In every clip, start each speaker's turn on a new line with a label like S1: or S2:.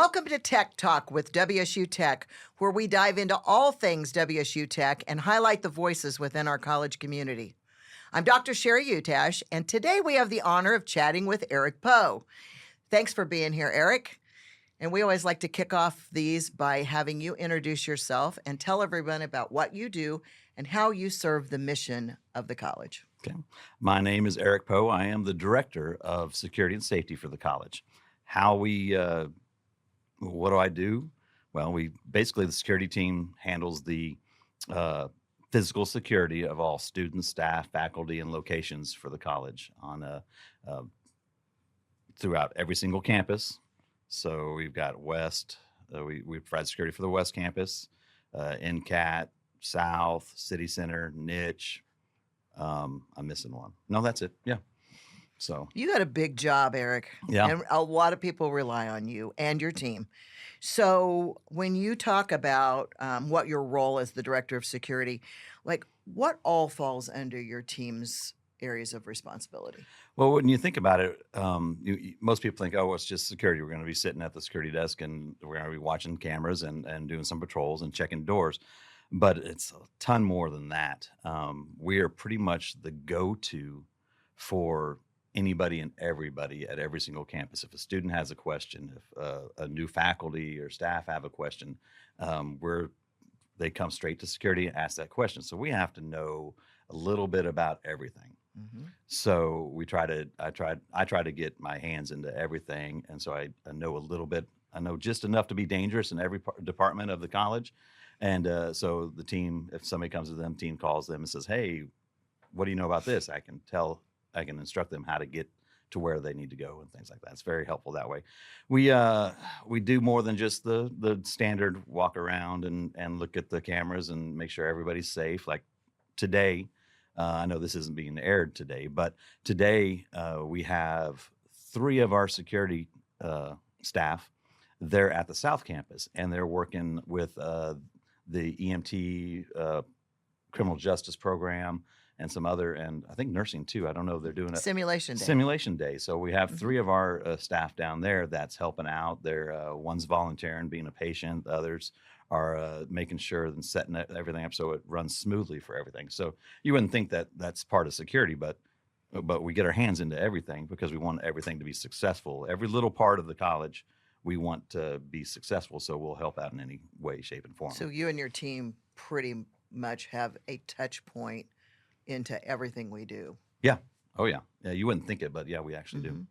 S1: Welcome to Tech Talk with WSU Tech, where we dive into all things WSU Tech and highlight the voices within our college community. I'm Dr. Sheree Utash, and today we have the honor of chatting with Eric Poe. Thanks for being here, Eric. And we always like to kick off these by having you introduce yourself and tell everyone about what you do and how you serve the mission of the college.
S2: Okay. My name is Eric Poe. I am the Director of Security and Safety for the college. What do I do? Well, the security team handles the physical security of all students, staff, faculty, and locations for the college throughout every single campus. So we've got West, we provide security for the West campus, NCAT, South, City Center, Niche. I'm missing one. No, that's it. Yeah. So
S1: you got a big job, Eric.
S2: Yeah.
S1: And a lot of people rely on you and your team. So when you talk about what your role as the director of security, like what all falls under your team's areas of responsibility?
S2: Well, when you think about it, most people think, oh, it's just security. We're going to be sitting at the security desk and we're going to be watching cameras and doing some patrols and checking doors. But it's a ton more than that. We are pretty much the go-to for anybody and everybody at every single campus. If a student has a question, if a new faculty or staff have a question, they come straight to security and ask that question. So we have to know a little bit about everything. Mm-hmm. So I try to get my hands into everything, and so I know a little bit. I know just enough to be dangerous in every department of the college, and so the team, if somebody comes to them, team calls them and says, "Hey, what do you know about this?" I can instruct them how to get to where they need to go and things like that. It's very helpful that way. We do more than just the standard walk around and look at the cameras and make sure everybody's safe. Like today, I know this isn't being aired today, but today we have 3 of our security staff. They're at the South Campus and they're working with the EMT criminal justice program and some other, and I think nursing too. I don't know. They're doing a simulation day. So we have 3 of our staff down there that's helping out. They're one's volunteering, being a patient. The others are making sure and setting everything up so it runs smoothly for everything. So you wouldn't think that that's part of security, but we get our hands into everything because we want everything to be successful. Every little part of the college, we want to be successful. So we'll help out in any way, shape, and form.
S1: So you and your team pretty much have a touch point into everything we do.
S2: Yeah. Oh, yeah. Yeah. You wouldn't think it, but yeah, we actually do.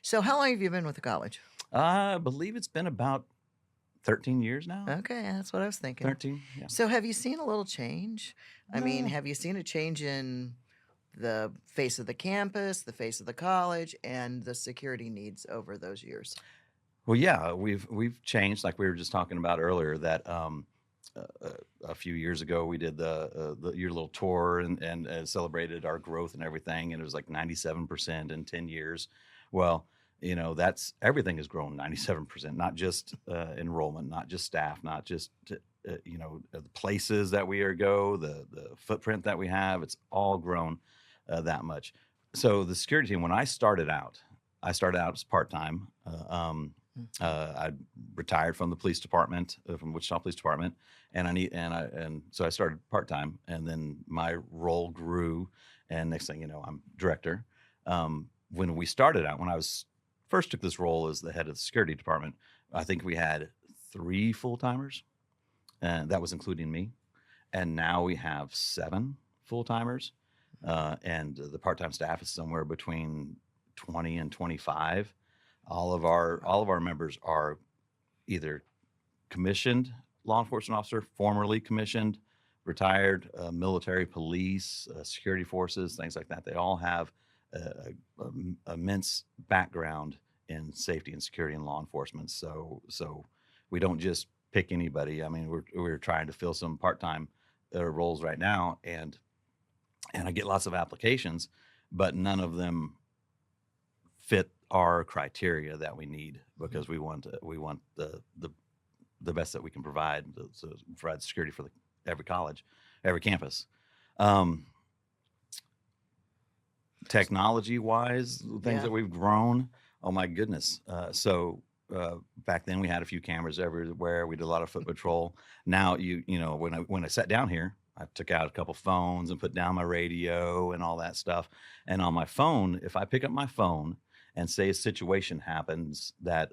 S1: So how long have you been with the college?
S2: I believe it's been about 13 years now.
S1: Okay. That's what I was thinking.
S2: 13. Yeah.
S1: So have you seen a little change? I mean, have you seen a change in the face of the campus, the face of the college, and the security needs over those years?
S2: Well, yeah, we've changed. Like we were just talking about earlier, that a few years ago we did your little tour and celebrated our growth and everything, and it was like 97% in 10 years. Well, that's everything has grown 97%, not just enrollment, not just staff, not just the places that we go, the footprint that we have. It's all grown that much. So the security team, when I started out as part-time. I retired from the police department, from Wichita Police Department, and so I started part-time, and then my role grew, and next thing you know, I'm director. When we started out, when I first took this role as the head of the security department, I think we had 3 full-timers, and that was including me, and now we have 7 full-timers, and the part-time staff is somewhere between 20 and 25. All of our members are either commissioned law enforcement officer, formerly commissioned, retired, military, police, security forces, things like that. They all have an immense background in safety and security and law enforcement. So we don't just pick anybody. I mean, we're trying to fill some part-time roles right now, and I get lots of applications, but none of them fit our criteria that we need, because we want the best that we can provide, so provide security for every college, every campus. Technology wise, things that we've grown, oh my goodness. So back then we had a few cameras everywhere. We did a lot of foot patrol. Now when I sat down here, I took out a couple phones and put down my radio and all that stuff. And on my phone, if I pick up my phone and say a situation happens that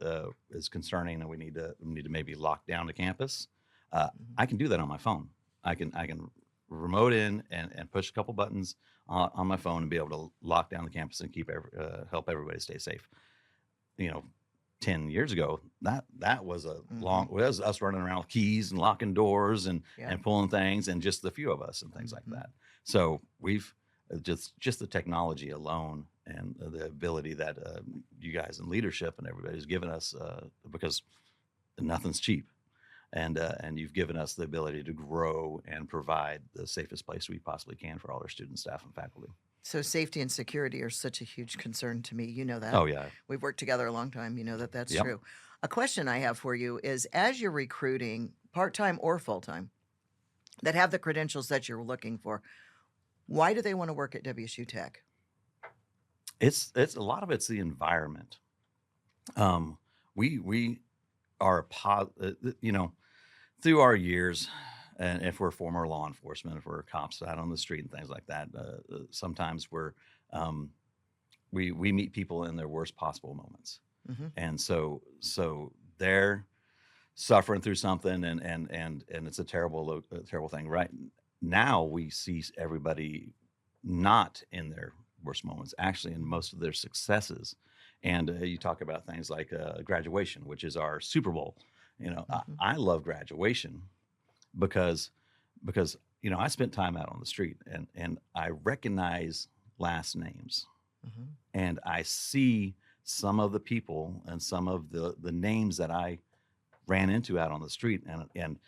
S2: is concerning and we need to maybe lock down the campus, I can do that on my phone. I can remote in and push a couple buttons on my phone and be able to lock down the campus and help everybody stay safe. 10 years ago, that was a it was us running around with keys and locking doors and pulling things, and just the few of us and things like that. So we've just the technology alone and the ability that you guys in leadership and everybody's given us, because nothing's cheap. And you've given us the ability to grow and provide the safest place we possibly can for all our students, staff, and faculty.
S1: So safety and security are such a huge concern to me. You know that.
S2: Oh, yeah.
S1: We've worked together a long time. You know that's
S2: Yep.
S1: true. A question I have for you is, as you're recruiting part-time or full-time that have the credentials that you're looking for, why do they want to work at WSU Tech?
S2: It's a lot of it's the environment. We are through our years, and if we're former law enforcement, if we're cops out on the street and things like that, sometimes we meet people in their worst possible moments, and so they're suffering through something, and it's a terrible thing. Right now, we see everybody not in their worst moments, actually in most of their successes. And you talk about things like graduation, which is our Super Bowl. I love graduation because I spent time out on the street, and I recognize last names, and I see some of the people and some of the names that I ran into out on the street, and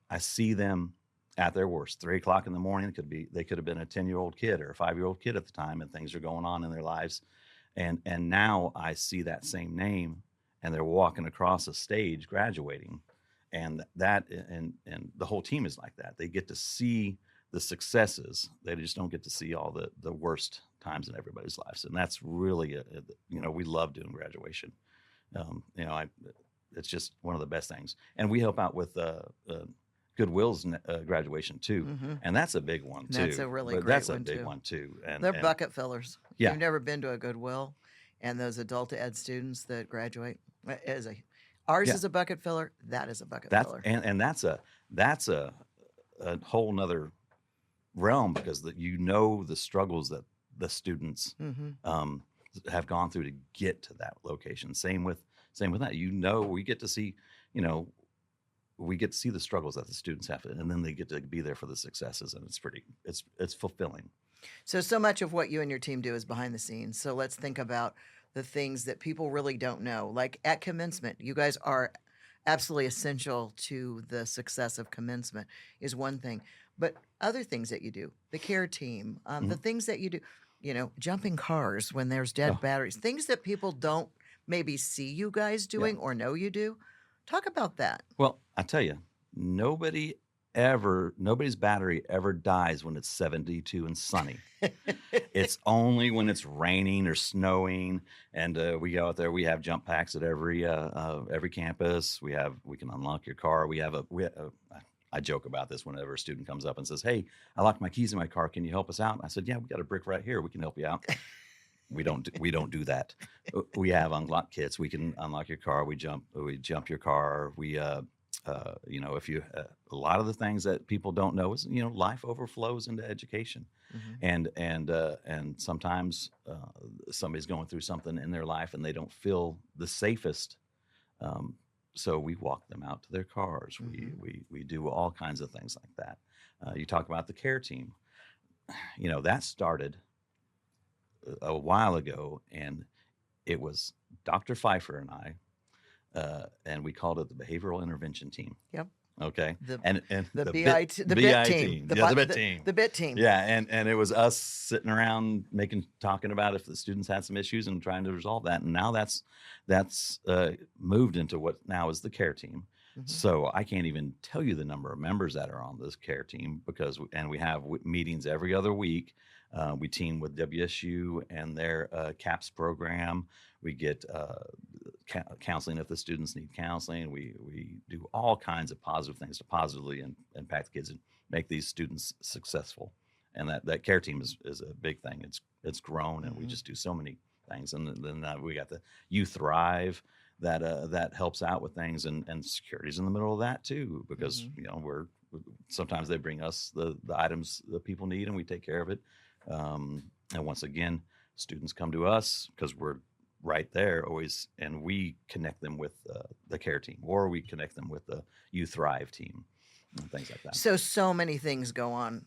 S2: I see them at their worst. 3:00 in the morning, they could have been a 10-year-old kid or a 5-year-old kid at the time, and things are going on in their lives. And now I see that same name, and they're walking across a stage graduating, and the whole team is like that. They get to see the successes. They just don't get to see all the worst times in everybody's lives, and that's really we love doing graduation. It's just one of the best things, and we help out with Goodwill's graduation too, and that's a big one too.
S1: That's a really great
S2: that's
S1: one,
S2: a big
S1: too.
S2: one too. And
S1: They're bucket fillers.
S2: Yeah.
S1: You've never been to a Goodwill, and those adult ed students that graduate, ours is a bucket filler. That is a bucket filler.
S2: And that's a whole nother realm, because the struggles that the students have gone through to get to that location. Same with that. We get to see the struggles that the students have, and then they get to be there for the successes, and it's fulfilling.
S1: So much of what you and your team do is behind the scenes. So let's think about the things that people really don't know. Like at commencement, you guys are absolutely essential to the success of commencement is one thing. But other things that you do, the care team, the things that you do, jumping cars when there's dead batteries, things that people don't maybe see you guys doing or know you do. Talk about that.
S2: Well, I tell you, nobody's battery ever dies when it's 72 and sunny. It's only when it's raining or snowing, and we go out there. We have jump packs at every campus. We can unlock your car. I joke about this whenever a student comes up and says, "Hey, I locked my keys in my car. Can you help us out?" I said, "Yeah, we got a brick right here. We can help you out." We don't do that. We have unlock kits. We can unlock your car. We jump your car. If you a lot of the things that people don't know is life overflows into education, and sometimes somebody's going through something in their life and they don't feel the safest. So we walk them out to their cars. We do all kinds of things like that. You talk about the care team. That started a while ago, and it was Dr. Pfeiffer and I, and we called it the Behavioral Intervention Team.
S1: Yep.
S2: Okay.
S1: The
S2: BIT team. The BIT team.
S1: The BIT team.
S2: Yeah, and it was us sitting around talking about if the students had some issues and trying to resolve that. And now that's moved into what now is the care team. So I can't even tell you the number of members that are on this care team, because we have meetings every other week. We team with WSU and their CAPS program. We get counseling if the students need counseling. We do all kinds of positive things to positively impact the kids and make these students successful. And that care team is a big thing. It's grown, and we just do so many things. And then we got the You Thrive that helps out with things, and security's in the middle of that too, because we're sometimes they bring us the items that people need, and we take care of it. And once again, students come to us because we're right there always, and we connect them with the care team, or we connect them with the You Thrive team, and things like that.
S1: So many things go on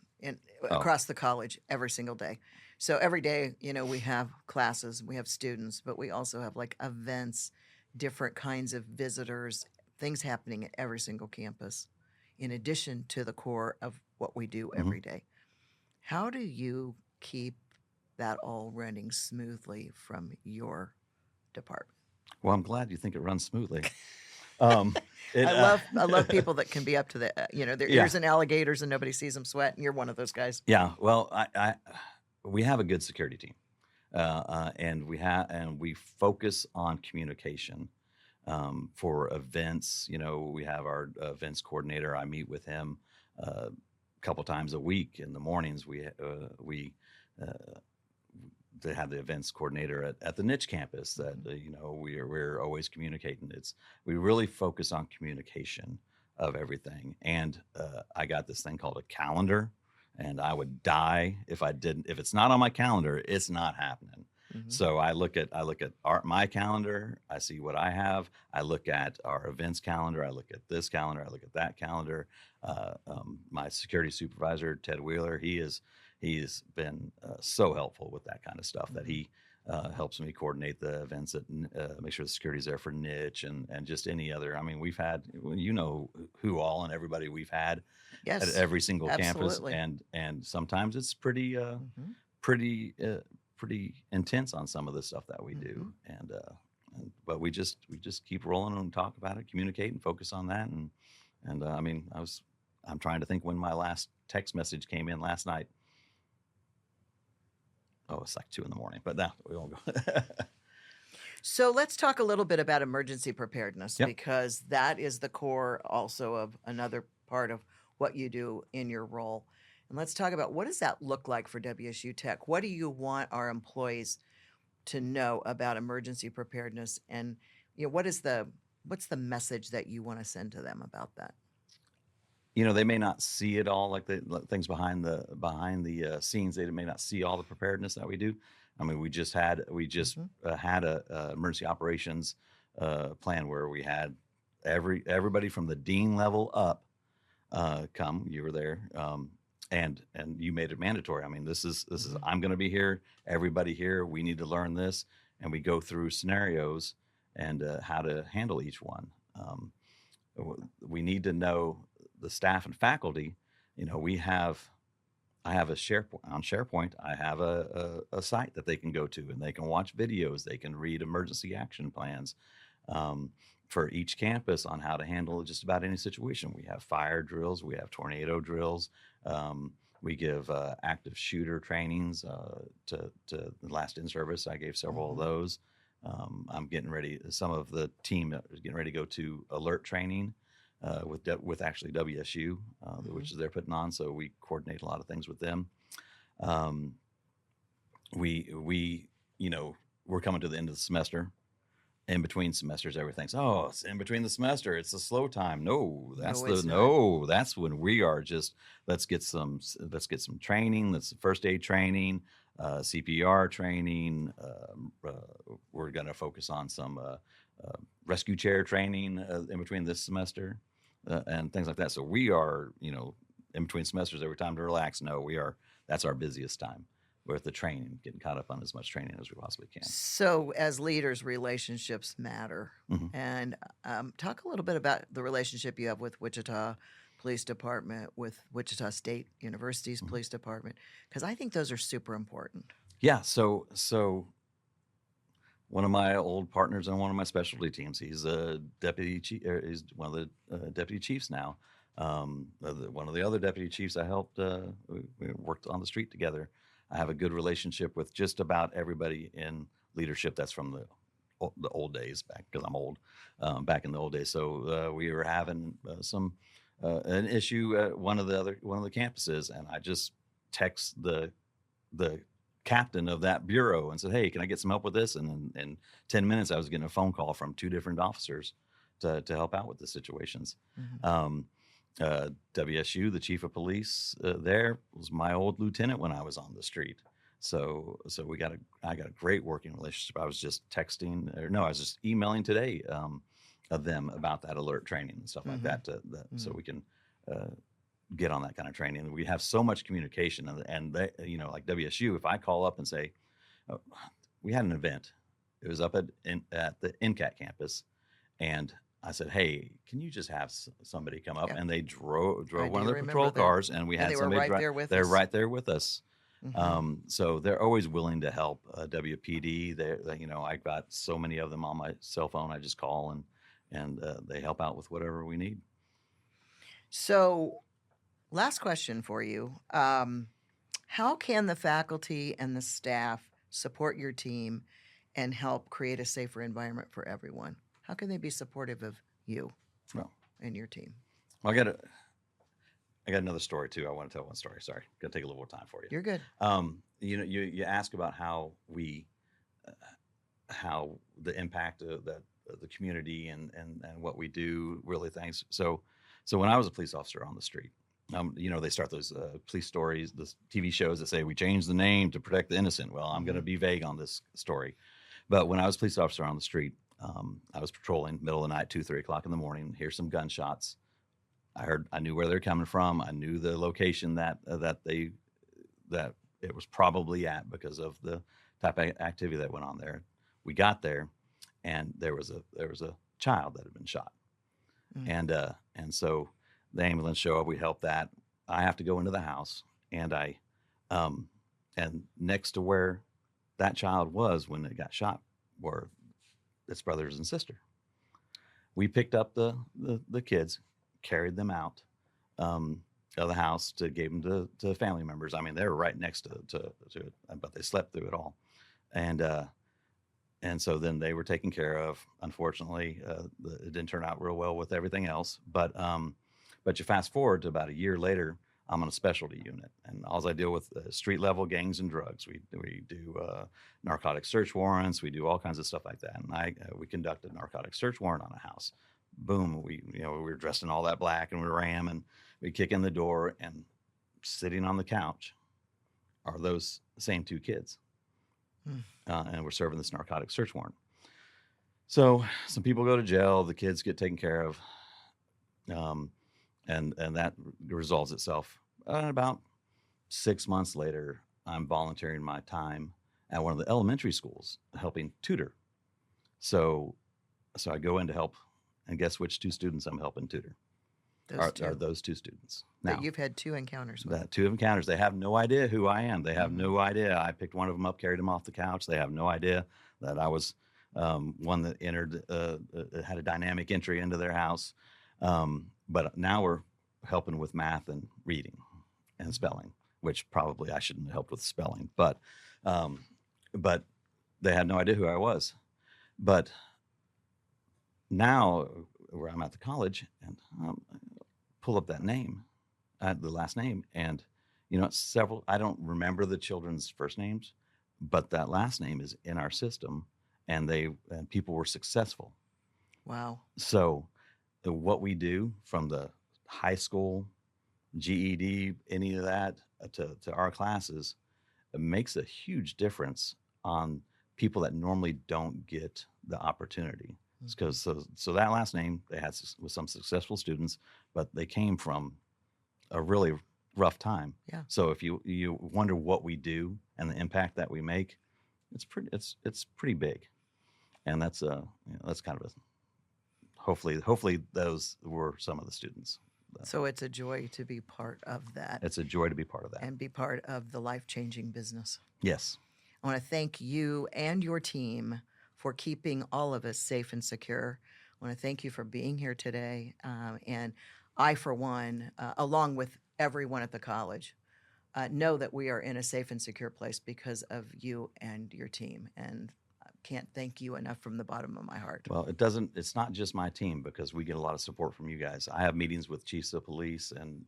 S2: Oh.
S1: across the college every single day. So every day, we have classes, we have students, but we also have like events, different kinds of visitors, things happening at every single campus, in addition to the core of what we do every day. How do you keep that all running smoothly from your department?
S2: Well, I'm glad you think it runs smoothly.
S1: I love people that can be up to the their
S2: Yeah.
S1: ears and alligators and nobody sees them sweat, and you're one of those guys.
S2: Yeah, well, we have a good security team, and we focus on communication for events. We have our events coordinator. I meet with him a couple times a week in the mornings. They have the events coordinator at the niche campus that we're always communicating. We really focus on communication of everything. And I got this thing called a calendar, and I would die if I didn't. If it's not on my calendar, it's not happening. So I look at my calendar. I see what I have. I look at our events calendar. I look at this calendar. I look at that calendar. My security supervisor, Ted Wheeler, he's been so helpful with that kind of stuff, that he helps me coordinate the events, make sure the security's there for niche and just any other. I mean, we've had, who all and everybody we've had at every single campus, and sometimes it's pretty intense on some of the stuff that we do, but we just keep rolling and talk about it, communicate, and focus on that. And I mean, I'm trying to think when my last text message came in last night. Oh, it's like 2 a.m, but now we won't go.
S1: So let's talk a little bit about emergency preparedness,
S2: Yep.
S1: because that is the core also of another part of what you do in your role. And let's talk about, what does that look like for WSU Tech? What do you want our employees to know about emergency preparedness? And what's the message that you want to send to them about that?
S2: They may not see it all, like the things behind the scenes. They may not see all the preparedness that we do. I mean, we just had a emergency operations plan where we had everybody from the dean level up come. You were there, and you made it mandatory. I mean, this is I'm going to be here. Everybody here, we need to learn this, and we go through scenarios and how to handle each one. We need to know, the staff and faculty. I have a SharePoint. I have a site that they can go to, and they can watch videos. They can read emergency action plans for each campus on how to handle just about any situation. We have fire drills. We have tornado drills. We give active shooter trainings to the last in-service. I gave several of those. I'm getting ready. Some of the team is getting ready to go to alert training with actually WSU, which is they're putting on. So we coordinate a lot of things with them. We're coming to the end of the semester. In between semesters, everything's, it's in between the semester, it's the slow time. No, that's that's when we are just, let's get some training. That's the first aid training, CPR training. We're going to focus on some rescue chair training in between this semester and things like that. So we are, in between semesters, every time to relax. No, that's our busiest time with the training, getting caught up on as much training as we possibly can.
S1: So as leaders, relationships matter. And talk a little bit about the relationship you have with Wichita Police Department, with Wichita State University's Police Department, because I think those are super important.
S2: Yeah, so one of my old partners on one of my specialty teams, he's a deputy chief. He's one of the deputy chiefs now. One of the other deputy chiefs I helped, we worked on the street together. I have a good relationship with just about everybody in leadership that's from the old days back, because I'm old, back in the old days. So we were having an issue at one of the campuses, and I just text the captain of that bureau and said, "Hey, can I get some help with this?" And in 10 minutes, I was getting a phone call from 2 different officers to help out with the situations. WSU, the chief of police there was my old lieutenant when I was on the street. So I got a great working relationship. I was just I was just emailing today of them about that alert training and stuff like that, so we can get on that kind of training. We have so much communication, and they, like WSU, if I call up and say, oh, we had an event, it was up at the NCAT campus, and I said, "Hey, can you just have somebody come up?" And they drove one of their patrol cars, and we had somebody
S1: right there with
S2: they're
S1: us.
S2: right there with us. So they're always willing to help. WPD, I got so many of them on my cell phone. I just call and they help out with whatever we need.
S1: So, last question for you. How can the faculty and the staff support your team and help create a safer environment for everyone? How can they be supportive of you and your team?
S2: Well, I got another story too. I want to tell one story. Sorry, gonna take a little more time for you.
S1: You're good.
S2: You ask about how the impact of the community and what we do really things. So when I was a police officer on the street, they start those police stories, the TV shows that say we changed the name to protect the innocent. Well, I'm going to be vague on this story, but when I was a police officer on the street, I was patrolling middle of the night, 2, 3 o'clock in the morning. Hear some gunshots. I knew where they're coming from. I knew the location that it was probably at because of the type of activity that went on there. We got there, and there was a child that had been shot, and so the ambulance show up. We help that. I have to go into the house, and and next to where that child was when it got shot were its brothers and sister. We picked up the kids, carried them out of the house gave them to family members. I mean, they were right next to it, but they slept through it all. And so then they were taken care of. Unfortunately, it didn't turn out real well with everything else. But you fast forward to about a year later, I'm on a specialty unit, and all I deal with street level gangs and drugs. We do narcotic search warrants. We do all kinds of stuff like that. And we conducted a narcotic search warrant on a house. Boom, we were dressed in all that black, and we ram, and we kick in the door, and sitting on the couch are those same 2 kids, and we're serving this narcotic search warrant. So some people go to jail, the kids get taken care of, and that resolves itself. About 6 months later, I'm volunteering my time at one of the elementary schools, helping tutor. So I go in to help. And guess which 2 students I'm helping tutor? Are those 2 students. Now,
S1: that you've had 2 encounters with.
S2: That 2 encounters. They have no idea who I am. They have no idea. I picked one of them up, carried him off the couch. They have no idea that I was one that entered, had a dynamic entry into their house. But now we're helping with math and reading and spelling, which probably I shouldn't have helped with spelling. But they had no idea who I was. But now, where I'm at the college, and pull up that name, the last name, and it's I don't remember the children's first names, but that last name is in our system, and people were successful.
S1: Wow.
S2: So what we do from the high school, GED, any of that to our classes, it makes a huge difference on people that normally don't get the opportunity. Because so that last name they had with some successful students, but they came from a really rough time.
S1: Yeah. So
S2: if you wonder what we do and the impact that we make, it's pretty big, and that's kind of a hopefully those were some of the students.
S1: So it's a joy to be part of that.
S2: It's a joy to be part of that
S1: and be part of the life-changing business.
S2: Yes.
S1: I want to thank you and your team for keeping all of us safe and secure. I want to thank you for being here today. And I, for one, along with everyone at the college, know that we are in a safe and secure place because of you and your team. And I can't thank you enough from the bottom of my heart.
S2: Well, it's not just my team because we get a lot of support from you guys. I have meetings with chiefs of police and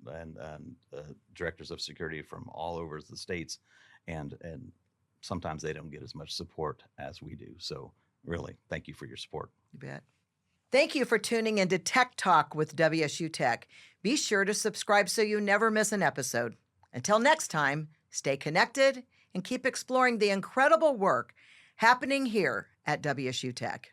S2: directors of security from all over the states, and sometimes they don't get as much support as we do. So really, thank you for your support.
S1: You bet. Thank you for tuning into Tech Talk with WSU Tech. Be sure to subscribe so you never miss an episode. Until next time, stay connected and keep exploring the incredible work happening here at WSU Tech.